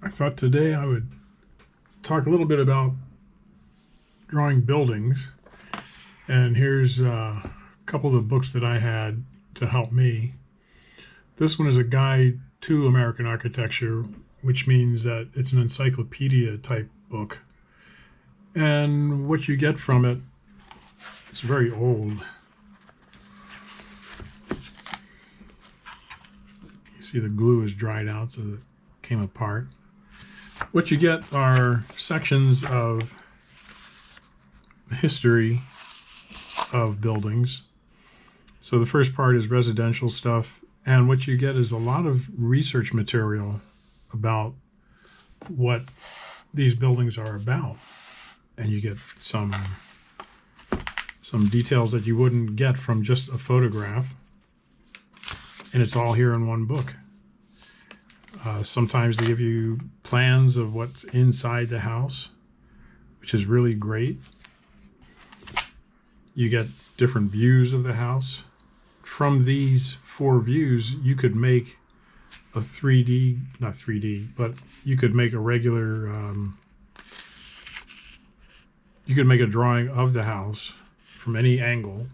I thought today I would talk a little bit about drawing buildings. And here's a couple of the books that I had to help me. This one is a guide to American architecture, which means that it's an encyclopedia type book. And what you get from it, it's very old. You see the glue is dried out, so it came apart. What you get are sections of history of buildings. So the first part is residential stuff, and what you get is a lot of research material about what these buildings are about. And you get some details that you wouldn't get from just a photograph. And it's all here in one book. Sometimes they give you plans of what's inside the house, which is really great. You get different views of the house. From these 4 views, you could make a 3D, not 3D, but you could make a regular, you could make a drawing of the house from any angle,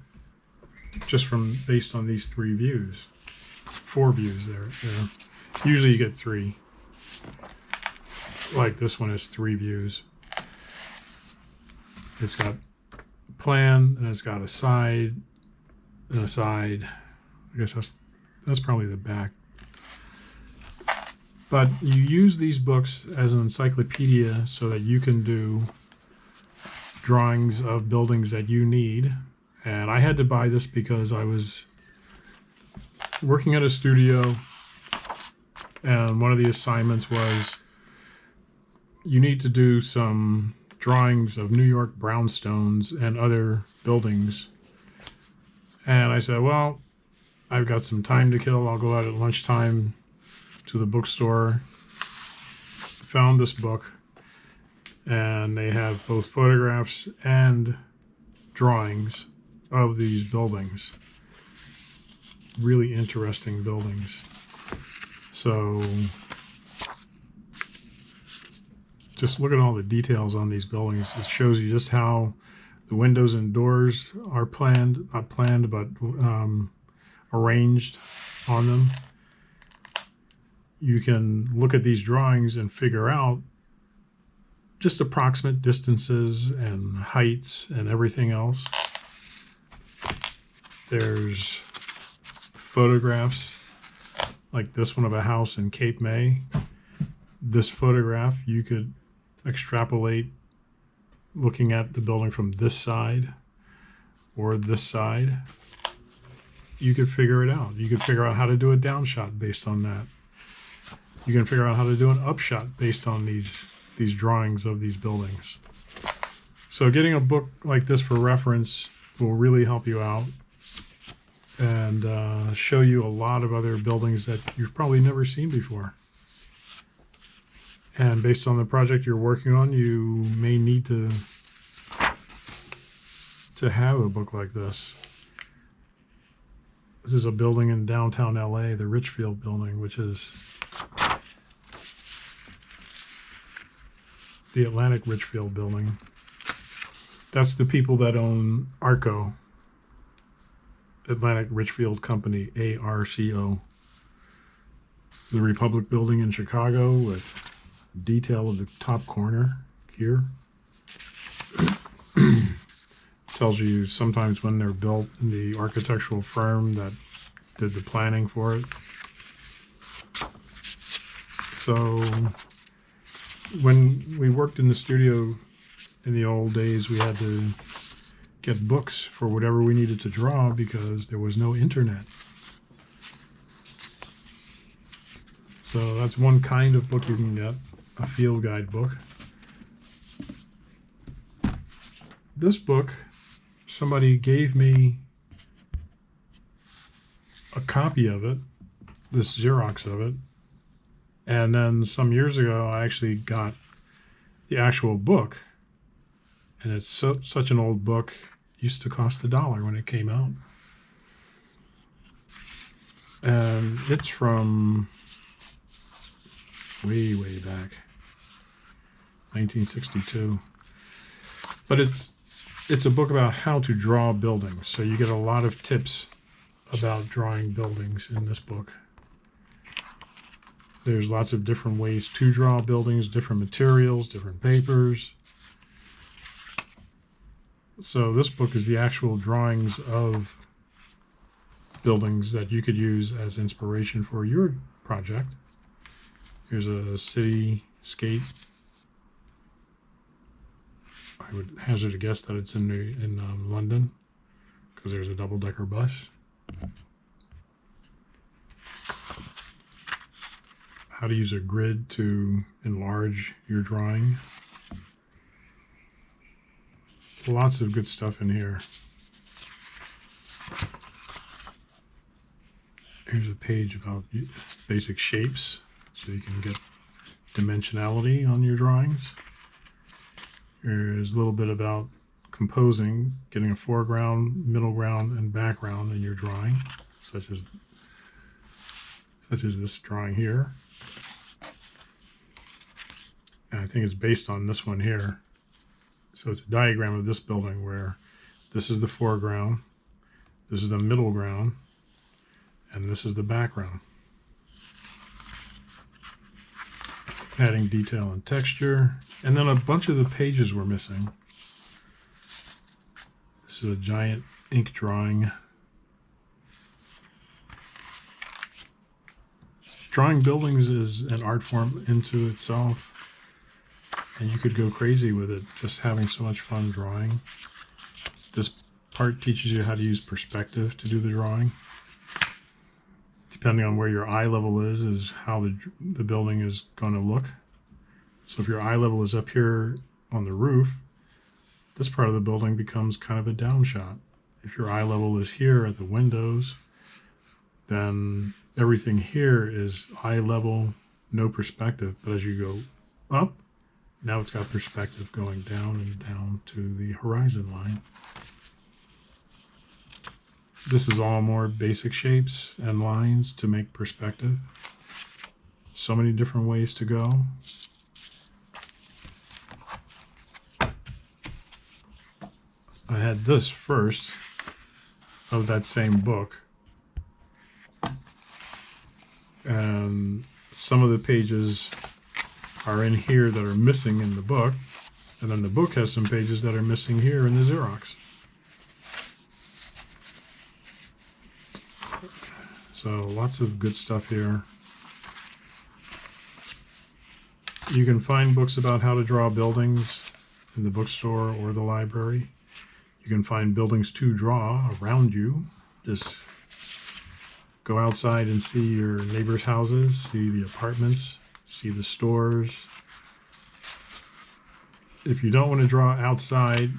just based on these 3 views. 4 views there. Yeah. Usually you get 3. Like this one has 3 views. It's got a plan, and it's got a side, and a side. I guess that's probably the back. But you use these books as an encyclopedia so that you can do drawings of buildings that you need. And I had to buy this because I was working at a studio, and one of the assignments was you need to do some drawings of New York brownstones and other buildings. And I said, well, I've got some time to kill. I'll go out at lunchtime to the bookstore. Found this book, and they have both photographs and drawings of these buildings. Really interesting buildings. So just look at all the details on these buildings. It shows you just how the windows and doors are planned, not planned, but arranged on them. You can look at these drawings and figure out just approximate distances and heights and everything else. There's photographs like this one of a house in Cape May. This photograph you could extrapolate looking at the building from this side or this side. You could figure it out. You could figure out how to do a downshot based on that. You can figure out how to do an upshot based on these drawings of these buildings. So getting a book like this for reference will really help you out and show you a lot of other buildings that you've probably never seen before. And based on the project you're working on, you may need to have a book like this. This is a building in downtown LA, the Richfield building, which is the Atlantic Richfield building. That's the people that own ARCO, Atlantic Richfield Company, ARCO. The Republic building in Chicago with detail of the top corner here. Tells you sometimes when they're built in the architectural firm that did the planning for it. So when we worked in the studio in the old days, we had to get books for whatever we needed to draw because there was no internet. So that's one kind of book you can get, a field guide book. This book, somebody gave me a copy of it, this Xerox of it, and then some years ago I actually got the actual book, and it's such an old book. It used to cost $1 when it came out. And it's from way back, 1962. But it's a book about how to draw buildings. So you get a lot of tips about drawing buildings in this book. There's lots of different ways to draw buildings, different materials, different papers. So this book is the actual drawings of buildings that you could use as inspiration for your project. Here's a cityscape. I would hazard a guess that it's in London, because there's a double-decker bus. How to use a grid to enlarge your drawing. Lots of good stuff in here. Here's a page about basic shapes, so you can get dimensionality on your drawings. There's a little bit about composing, getting a foreground, middle ground, and background in your drawing, such as this drawing here. And I think it's based on this one here. So it's a diagram of this building where this is the foreground, this is the middle ground, and this is the background. Adding detail and texture. And then a bunch of the pages were missing. This is a giant ink drawing. Drawing buildings is an art form into itself. And you could go crazy with it, just having so much fun drawing. This part teaches you how to use perspective to do the drawing. Depending on where your eye level is how the building is going to look. So if your eye level is up here on the roof, this part of the building becomes kind of a down shot. If your eye level is here at the windows, then everything here is eye level, no perspective. But as you go up, now it's got perspective going down and down to the horizon line. This is all more basic shapes and lines to make perspective. So many different ways to go. I had this first of that same book. And some of the pages are in here that are missing in the book. And then the book has some pages that are missing here in the Xerox. So lots of good stuff here. You can find books about how to draw buildings in the bookstore or the library. You can find buildings to draw around you. Just go outside and see your neighbors' houses, see the apartments, see the stores. If you don't want to draw outside,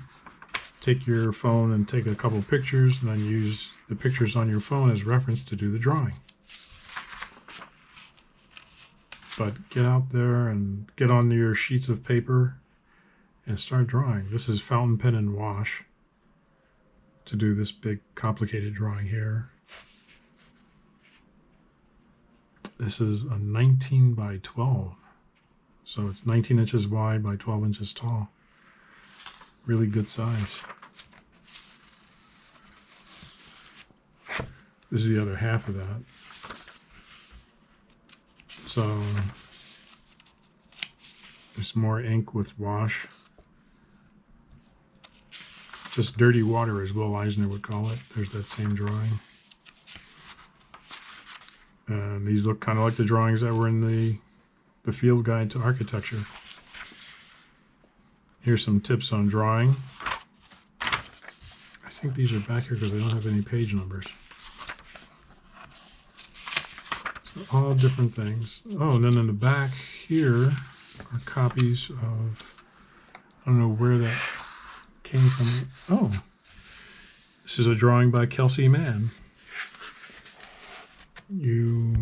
take your phone and take a couple pictures, and then use the pictures on your phone as reference to do the drawing. But get out there and get on your sheets of paper and start drawing. This is fountain pen and wash to do this big complicated drawing here. This is a 19 by 12. So it's 19 inches wide by 12 inches tall. Really good size. This is the other half of that. So there's more ink with wash. Just dirty water, as Will Eisner would call it. There's that same drawing. And these look kind of like the drawings that were in the field guide to architecture. Here's some tips on drawing. I think these are back here because they don't have any page numbers. So all different things. Oh, and then in the back here are copies of, I don't know where that came from. Oh, this is a drawing by Kelsey Mann. You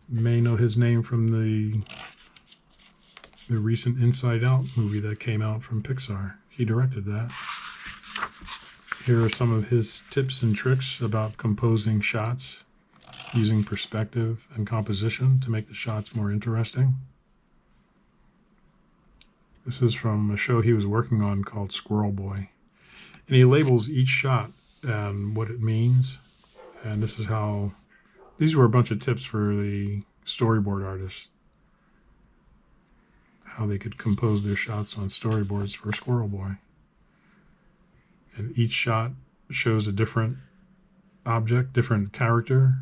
may know his name from the recent Inside Out movie that came out from Pixar. He directed that. Here are some of his tips and tricks about composing shots. using perspective and composition to make the shots more interesting. This is from a show he was working on called Squirrel Boy. And he labels each shot and what it means. And this is how, these were a bunch of tips for the storyboard artists, how they could compose their shots on storyboards for Squirrel Boy. And each shot shows a different object, different character.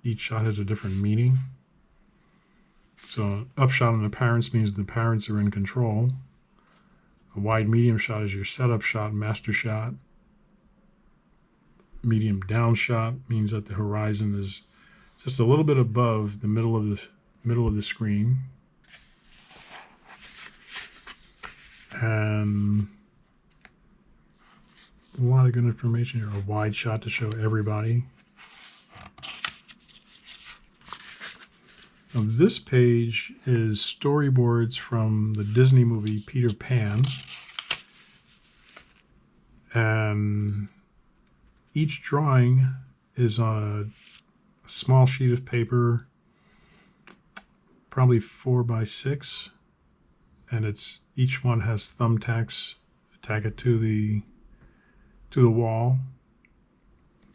Each shot has a different meaning. So an upshot on the parents means the parents are in control. A wide medium shot is your setup shot, master shot. Medium down shot means that the horizon is just a little bit above the middle of the screen. And a lot of good information here. A wide shot to show everybody. Now this page is storyboards from the Disney movie Peter Pan. And each drawing is on a small sheet of paper, probably 4x6, and each one has thumbtacks. Tack it to the wall.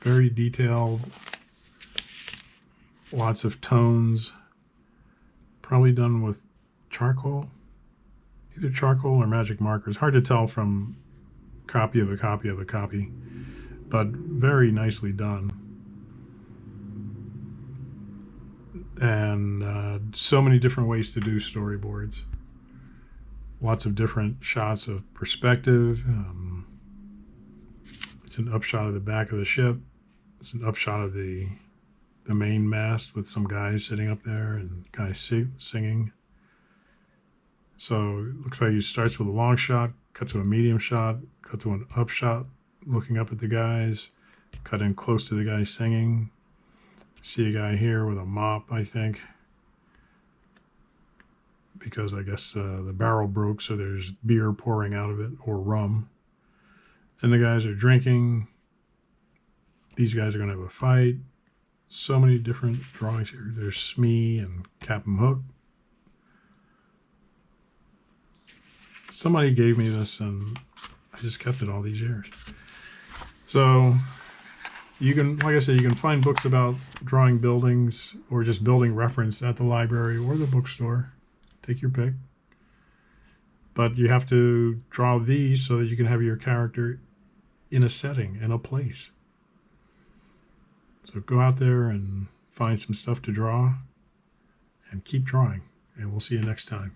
Very detailed, lots of tones. Probably done with charcoal, either charcoal or magic markers. Hard to tell from copy of a copy of a copy, but very nicely done. And so many different ways to do storyboards. Lots of different shots of perspective. It's an upshot of the back of the ship. It's an upshot of the main mast with some guys sitting up there and guys singing. So it looks like it starts with a long shot, cut to a medium shot, cut to an up shot, looking up at the guys, cut in close to the guy singing. See a guy here with a mop, I think, because I guess the barrel broke, so there's beer pouring out of it, or rum. And the guys are drinking. These guys are going to have a fight. So many different drawings here. There's Smee and Captain Hook. Somebody gave me this, and I just kept it all these years. So you can, like I said, you can find books about drawing buildings or just building reference at the library or the bookstore. Take your pick. But you have to draw these so that you can have your character in a setting, in a place. So go out there and find some stuff to draw and keep drawing. And we'll see you next time.